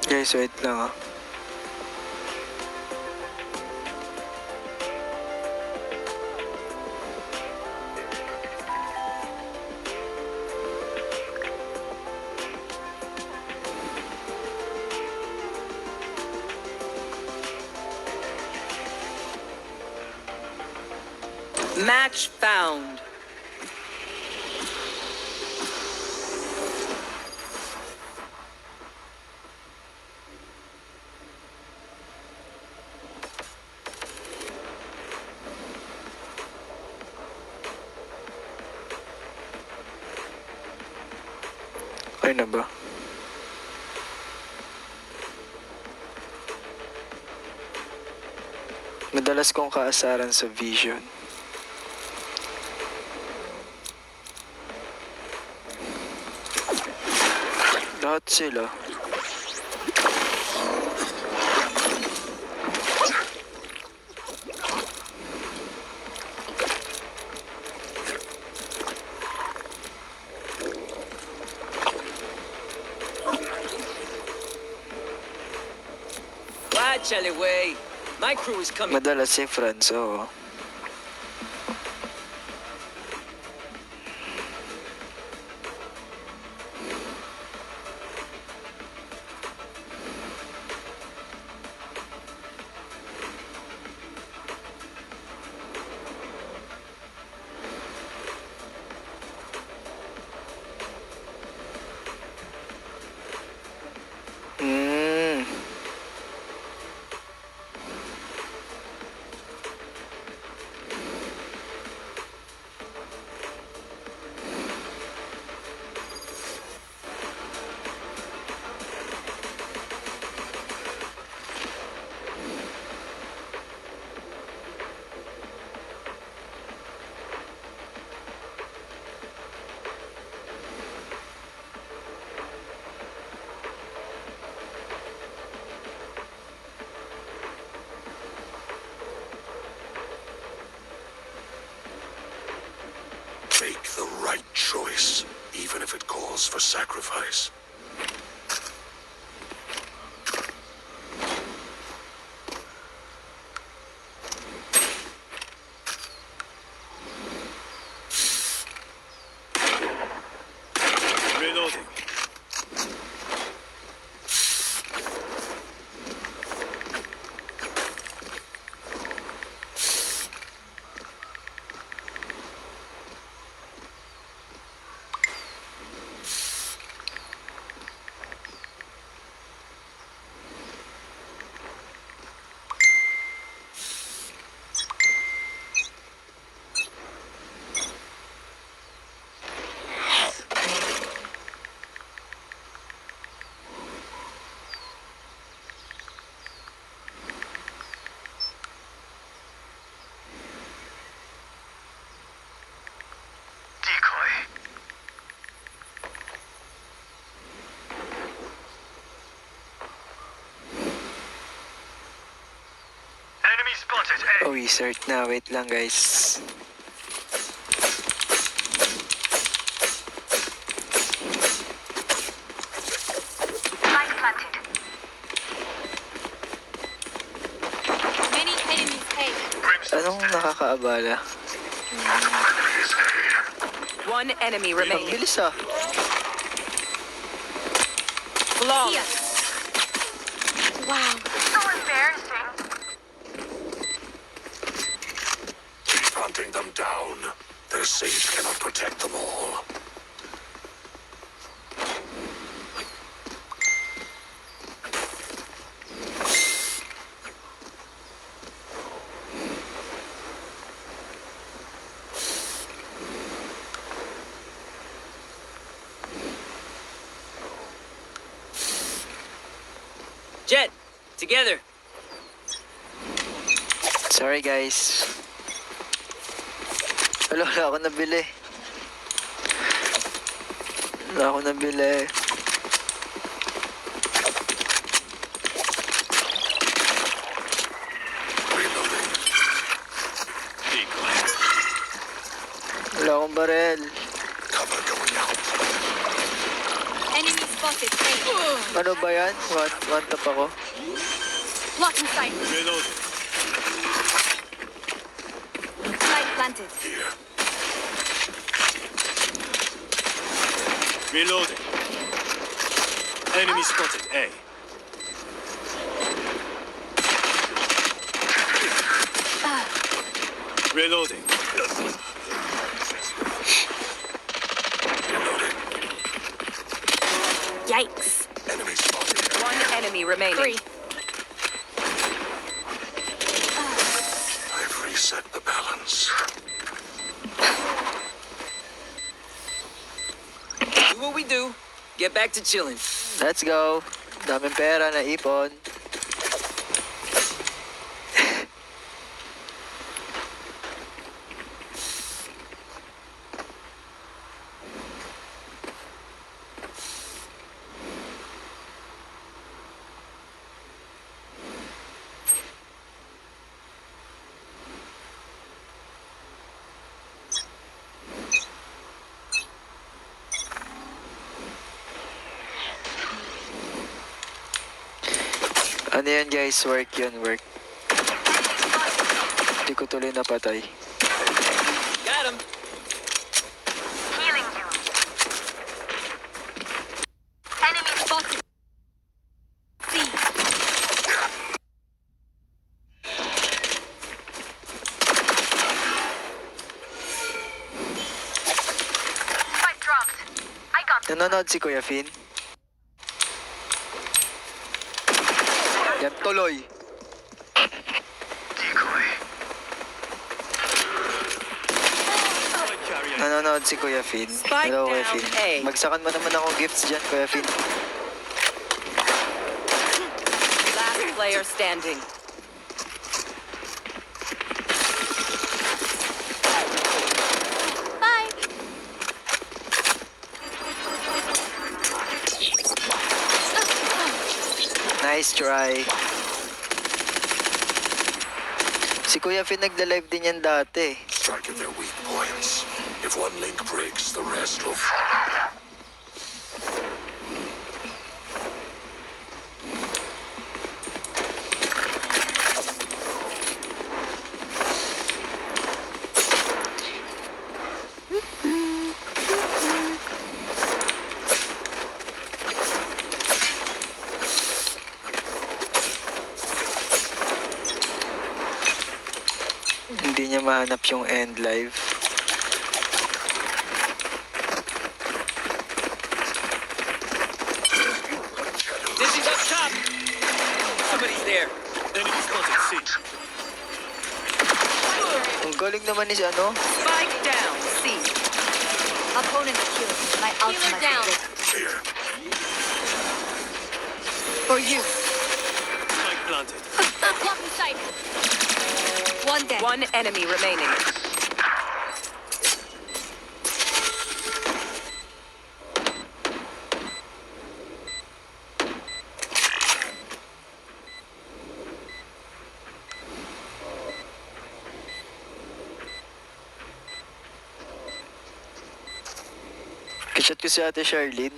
Speaker 1: Guys, wait lang ah.
Speaker 2: Match found.
Speaker 1: Ay na ba? Madalas kong kaasaran sa Vision. Lahat sila.
Speaker 4: Watch, alleyway. My crew is coming.
Speaker 1: Madalas si Franz, oo.
Speaker 7: peace, even if it calls for sacrifice.
Speaker 8: Reloading.
Speaker 5: Decoy. Enemy spotted. A.
Speaker 1: Oh, wizard na. Wait lang, guys.
Speaker 6: Light planted.
Speaker 3: Many enemies A.
Speaker 1: Anong nakakaabala?
Speaker 2: One enemy
Speaker 1: Ang
Speaker 2: remaining.
Speaker 1: bilis ah.
Speaker 2: Flawless.
Speaker 3: Wow.
Speaker 6: So embarrassing.
Speaker 7: Keep hunting them down. Their sage cannot protect them all.
Speaker 4: Jet, together.
Speaker 1: Sorry, guys. Wala ako nabili. Wala ako nabili.
Speaker 7: Reloading.
Speaker 8: Decoy.
Speaker 1: Wala akong barel.
Speaker 7: Cover going out.
Speaker 3: Enemy spotted A.
Speaker 1: Ano ba yan? One tap ako.
Speaker 3: Blocking sight.
Speaker 8: Reloading.
Speaker 3: Light planted.
Speaker 7: Here.
Speaker 8: Reloading. Enemy spotted A. Reloading.
Speaker 7: Reloading.
Speaker 3: Yikes.
Speaker 7: Enemy spotted.
Speaker 2: One enemy remaining.
Speaker 3: 3.
Speaker 7: I've reset the balance.
Speaker 4: Do what we do. Get back to chilling.
Speaker 1: Let's go. Daming pera na ipon. Ano yan, guys? Work yun, work. Hindi ko tuloy napatay.
Speaker 4: Got him.
Speaker 6: Healing you. Enemy
Speaker 3: Spotted. C.
Speaker 6: spike dropped. I got them.
Speaker 1: Nanonood si Kuya Finn. Yan, tuloy.
Speaker 5: Decoy.
Speaker 1: Nanonood si Kuya Finn.
Speaker 2: Spike
Speaker 1: Hello, Kuya
Speaker 2: down
Speaker 1: Finn.
Speaker 2: A.
Speaker 1: Magsakan mo naman ako gifts dyan, Kuya Finn.
Speaker 2: Last player standing.
Speaker 3: Bye.
Speaker 1: Nice try. Si Kuya Finn nagla-live din yan dati.
Speaker 7: strike at their weak points. If one link breaks, the rest will follow.
Speaker 1: Hindi niya mahanap yung end live.
Speaker 4: Dizzy's up top. Somebody's there.
Speaker 8: Enemy spotted C.
Speaker 1: Ang galing naman ni si ano.
Speaker 2: Spike down. C.
Speaker 6: Opponent killed. My ultimate
Speaker 3: down.
Speaker 6: is
Speaker 7: Here.
Speaker 6: for you.
Speaker 8: Spike planted.
Speaker 3: Blocking sight.
Speaker 6: One dead.
Speaker 2: One enemy remaining.
Speaker 1: Kachat ko si ate Charlene.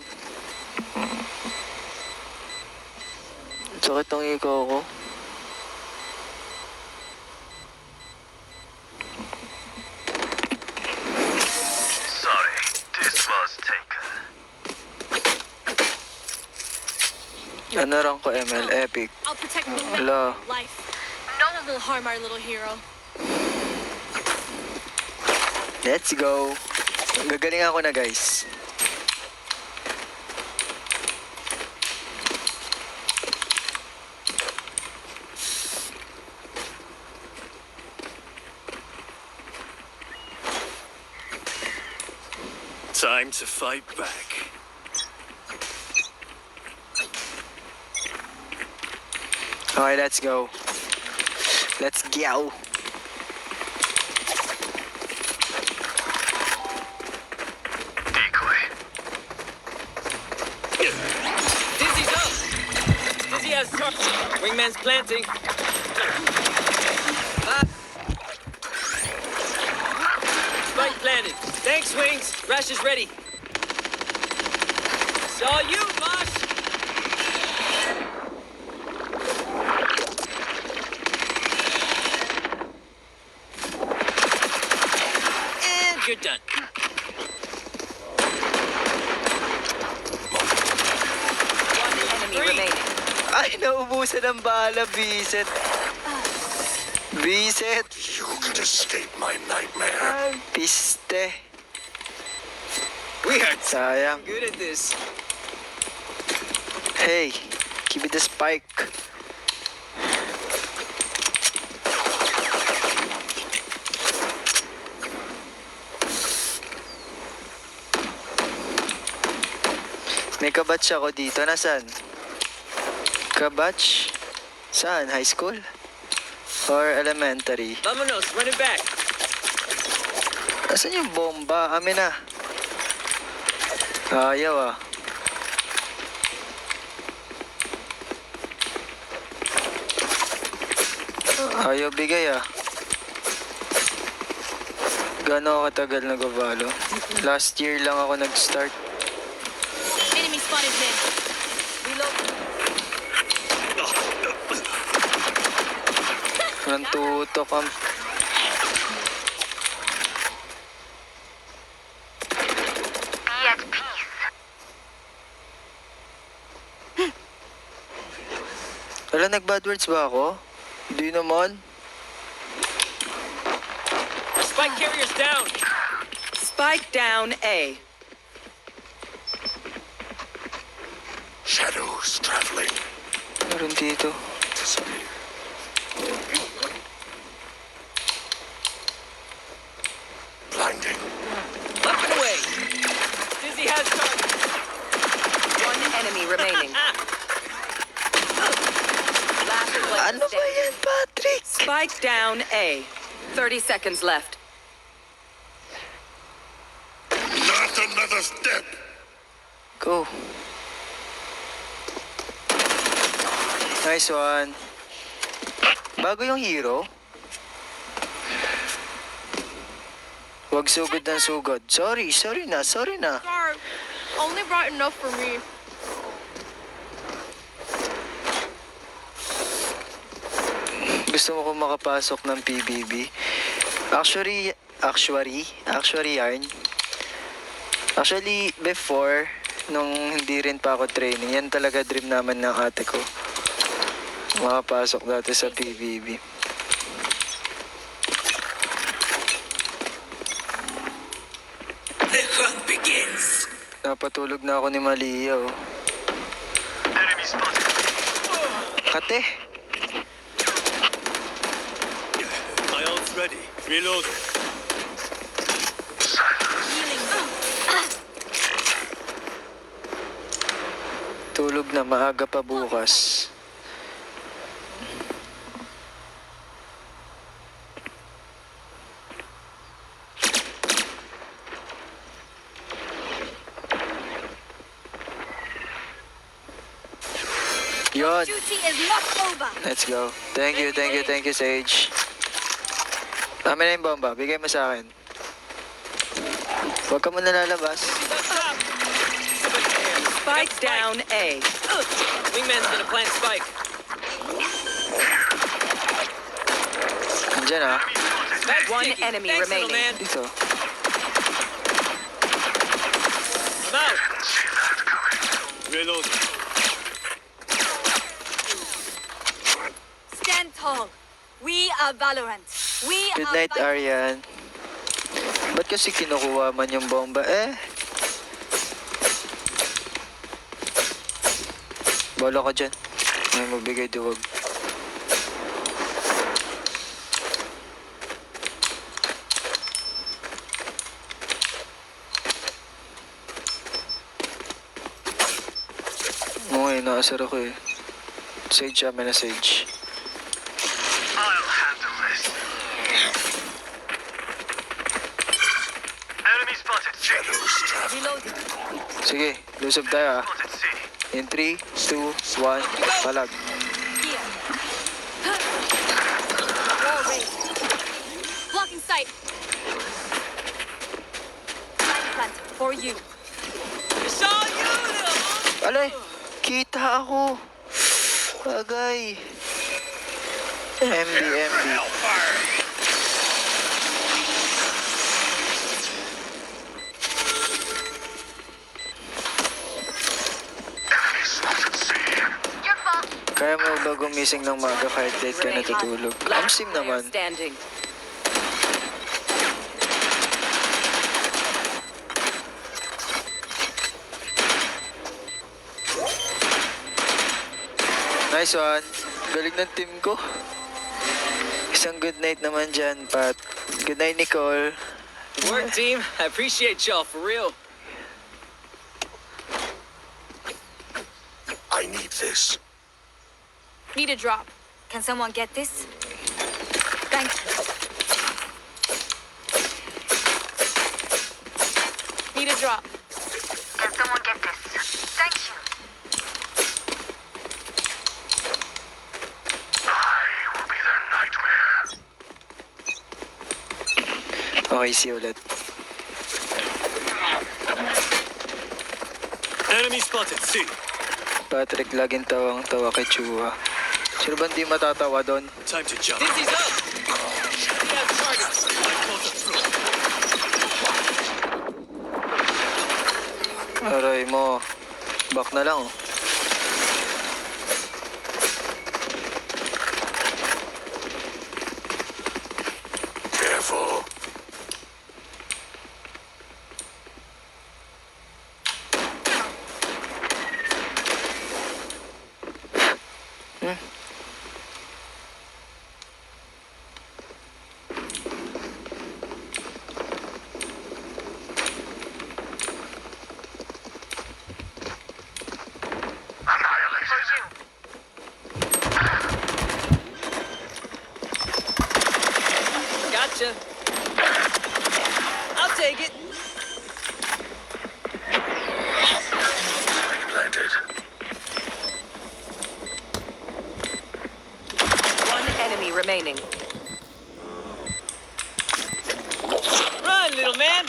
Speaker 1: Sakit ng ikaw ko.
Speaker 5: Sorry, this was taken.
Speaker 1: Ano rank ko ML? Epic.
Speaker 3: I'll protect the
Speaker 1: Wala.
Speaker 3: life. No one will harm our little hero.
Speaker 1: Let's go. Gagaling ako na guys.
Speaker 8: Time to fight back.
Speaker 1: Okay, let's go. Let's go.
Speaker 5: Decoy.
Speaker 4: Dizzy's up. Dizzy has target. Wingman's planting. Spike planted. Thanks, Wings. Rash is ready. It's all you, Mosh. And you're done.
Speaker 2: One enemy
Speaker 4: Three.
Speaker 2: remaining.
Speaker 1: Ay, naubusan ng bala, Biset. Biset.
Speaker 7: You could escape my nightmare.
Speaker 1: Ay, piste.
Speaker 4: We are
Speaker 1: Sayang.
Speaker 4: good at this.
Speaker 1: Hey, give me the spike. May kabatch ako dito. Nasaan? Kabatch? Saan? High school? Or elementary?
Speaker 4: Vamonos, run it back.
Speaker 1: Nasaan yung bomba? Amin na. Ayaw ah. Ayaw bigay ah. Gano'n ako katagal nag-valo? Last year lang ako nag-start.
Speaker 3: Enemy spotted mid. Reload.
Speaker 1: Nang tutok ang...
Speaker 6: Be at peace.
Speaker 1: Wala, nag-bad words ba ako? Hindi naman.
Speaker 4: Spike carrier's down.
Speaker 2: Spike down A.
Speaker 7: Shadows traveling.
Speaker 1: Meron dito.
Speaker 7: Disappear. Blinding.
Speaker 4: Up and away. Dizzy has target.
Speaker 2: One enemy remaining. Last player
Speaker 1: Ano ba
Speaker 2: standing.
Speaker 1: yan, Patrick?
Speaker 2: Spike down A. 30 seconds left.
Speaker 7: Not another step.
Speaker 1: Go. Nice one. Bago yung hero. Huwag sugod ng sugod. Sorry na.
Speaker 6: Sorry. Only brought enough for me.
Speaker 1: Gusto mo kong makapasok ng PBB? Actually, yarn. Actually, before, nung hindi rin pa ako training, yan talaga dream naman ng ate ko. Makapasok dati sa PBB.
Speaker 8: The hunt begins.
Speaker 1: Napatulog na ako ni Malia, oh.
Speaker 5: Enemy spotted.
Speaker 1: Kate!
Speaker 8: My ult's ready. Reloading.
Speaker 1: Tulog na, maaga pa bukas. Yun.
Speaker 3: Duty is not over.
Speaker 1: Let's go. Thank you, Sage. Amin na yung bomba. Bigay mo sa akin. Huwag ka muna lalabas.
Speaker 2: Spike down A.
Speaker 4: Wingman's gonna plant spike.
Speaker 1: Andyan ah.
Speaker 2: One
Speaker 4: Thanks,
Speaker 2: enemy
Speaker 4: little
Speaker 2: remaining.
Speaker 4: man.
Speaker 1: Dito.
Speaker 4: I'm out.
Speaker 8: Reloading.
Speaker 3: Stand tall. We are Valorant. We
Speaker 1: Good
Speaker 3: are
Speaker 1: night,
Speaker 3: Valorant.
Speaker 1: Aryan. Ba't kasi kinukuha man yung bomba? Bola ka dyan. May magbigay duwag. Okay, naasar ako eh. Sage, amin na Sage.
Speaker 5: I'll handle this. Enemy spotted.
Speaker 7: Shadows travel.
Speaker 3: Reloading.
Speaker 1: Sige, lusog tayo ah.
Speaker 5: Spotted C.
Speaker 1: In 3, 2, 1, palag.
Speaker 3: Here. Wall raised. Blocking sight. Light plant for you.
Speaker 4: It's all you, little.
Speaker 1: Alay! Kita ako! Bagay! MB.
Speaker 7: Enemy spotted C.
Speaker 6: Your fault.
Speaker 1: Kaya mo ba gumising ng maga kahit late ka natutulog? Amsim naman.
Speaker 2: Standing.
Speaker 1: Nice one. Galing ng team ko. Isang good night naman dyan, Pat. Good night, Nicole.
Speaker 4: Good work, team. I appreciate y'all, for real.
Speaker 7: I need this.
Speaker 6: Need a drop.
Speaker 3: Can someone get this? Thank you.
Speaker 6: Need a drop. Can someone get this? Thank you.
Speaker 7: I will be their nightmare.
Speaker 1: Okay, see you ulit.
Speaker 8: Enemy spotted. C.
Speaker 1: Patrick, laging tawang-tawa kay Chua. Sino ba hindi matatawa doon?
Speaker 8: Time to jump.
Speaker 4: Dizzy's up. We have targets.
Speaker 1: Aray mo. Back na lang, oh.
Speaker 7: Careful.
Speaker 5: Annihilated.
Speaker 4: Gotcha. I'll take it.
Speaker 7: Planted.
Speaker 2: One enemy remaining.
Speaker 4: Run, little little man.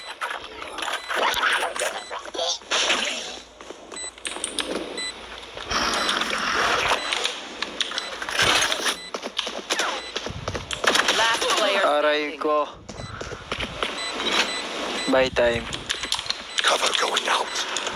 Speaker 2: Last player
Speaker 1: Aray
Speaker 2: standing.
Speaker 1: ko. Bye time.
Speaker 7: Cover going out.